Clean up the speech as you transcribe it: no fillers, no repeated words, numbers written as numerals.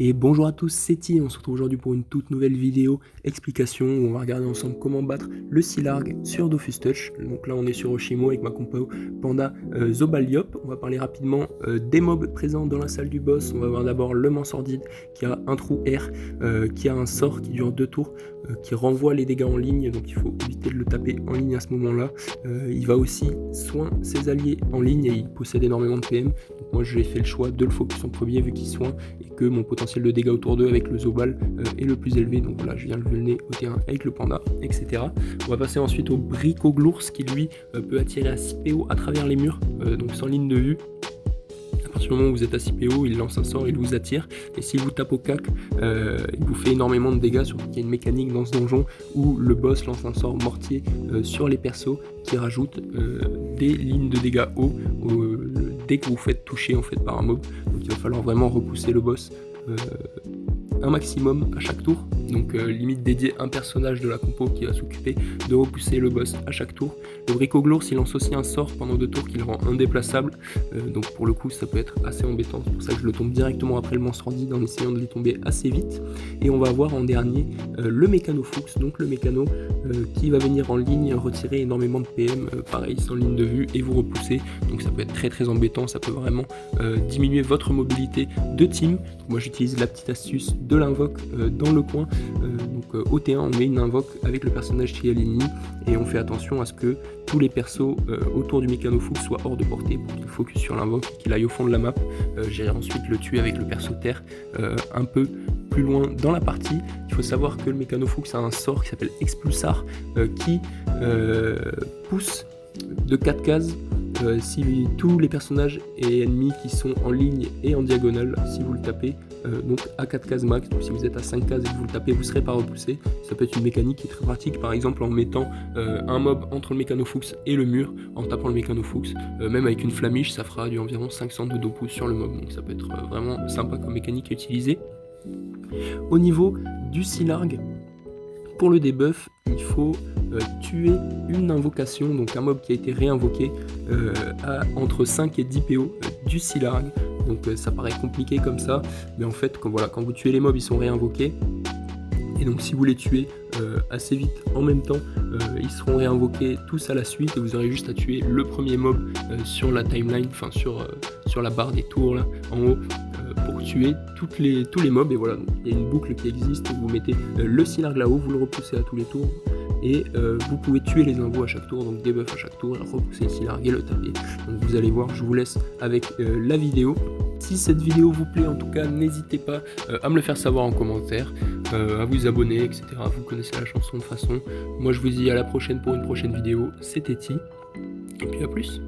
Et bonjour à tous, c'est Ti, on se retrouve aujourd'hui pour une toute nouvelle vidéo explication où on va regarder ensemble comment battre le Silarg sur Dofus Touch. Donc là on est sur Oshimo avec ma compo Panda Zobaliop. On va parler rapidement des mobs présents dans la salle du boss. On va voir d'abord le Mansordid qui a un trou R, qui a un sort qui dure 2 tours, qui renvoie les dégâts en ligne, donc il faut éviter de le taper en ligne à ce moment là. Il va aussi soin ses alliés en ligne et il possède énormément de PM. Donc moi j'ai fait le choix de le focus en premier vu qu'il soigne et que mon potentiel de dégâts autour d'eux avec le Zobal est le plus élevé. Donc voilà, je viens lever le nez au terrain avec le Panda, etc. On va passer ensuite au Bricoglours qui lui peut attirer à 6 PO à travers les murs, donc sans ligne de vue. À partir du moment où vous êtes à 6 PO, il lance un sort, il vous attire, et s'il vous tape au cac, il vous fait énormément de dégâts, surtout qu'il y a une mécanique dans ce donjon où le boss lance un sort mortier sur les persos qui rajoute des lignes de dégâts hauts dès que vous faites toucher en fait par un mob. Donc il va falloir vraiment repousser le boss un maximum à chaque tour, donc limite dédier un personnage de la compo qui va s'occuper de repousser le boss à chaque tour. Le Bricoglours il lance aussi un sort pendant 2 tours qui le rend indéplaçable, donc pour le coup ça peut être assez embêtant, c'est pour ça que je le tombe directement après le Mansordid en essayant de les tomber assez vite. Et on va voir en dernier le Mécano-Fuchs, donc le mécano qui va venir en ligne retirer énormément de PM, pareil sans ligne de vue, et vous repousser, donc ça peut être très embêtant, ça peut vraiment diminuer votre mobilité de team. Donc moi j'utilise la petite astuce de l'invoque dans le coin, donc au T1 on met une invoque avec le personnage qui est l'ennemi et on fait attention à ce que tous les persos autour du Mécano-Fuchs soient hors de portée pour qu'il focus sur l'invoque et qu'il aille au fond de la map. J'irai ensuite le tuer avec le perso terre un peu plus loin dans la partie. Il faut savoir que le Mécano-Fuchs a un sort qui s'appelle Expulsar qui pousse de 4 cases si tous les personnages et ennemis qui sont en ligne et en diagonale, si vous le tapez, donc à 4 cases max, donc si vous êtes à 5 cases et que vous le tapez, vous ne serez pas repoussé. Ça peut être une mécanique qui est très pratique, par exemple en mettant un mob entre le Mécano-Fuchs et le mur, en tapant le Mécano-Fuchs, même avec une flamiche, ça fera du environ 500 de pouces sur le mob, donc ça peut être vraiment sympa comme mécanique à utiliser. Au niveau du Silarg, pour le debuff, il faut tuer une invocation, donc un mob qui a été réinvoqué à entre 5 et 10 PO du Silarg. Donc ça paraît compliqué comme ça, mais en fait quand vous tuez les mobs, ils sont réinvoqués. Et donc si vous les tuez assez vite en même temps, ils seront réinvoqués tous à la suite et vous aurez juste à tuer le premier mob sur la timeline, enfin sur la barre des tours là en haut, pour tuer tous les mobs. Et voilà, il y a une boucle qui existe où vous mettez le Silarg là-haut, vous le repoussez à tous les tours et vous pouvez tuer les invos à chaque tour, donc debuff à chaque tour, et repousser le Silarg et le taper. Donc vous allez voir, je vous laisse avec la vidéo. Si cette vidéo vous plaît, en tout cas, n'hésitez pas à me le faire savoir en commentaire, à vous abonner, etc. Vous connaissez la chanson de toute façon. Moi je vous dis à la prochaine pour une prochaine vidéo, c'était Ti, et puis à plus.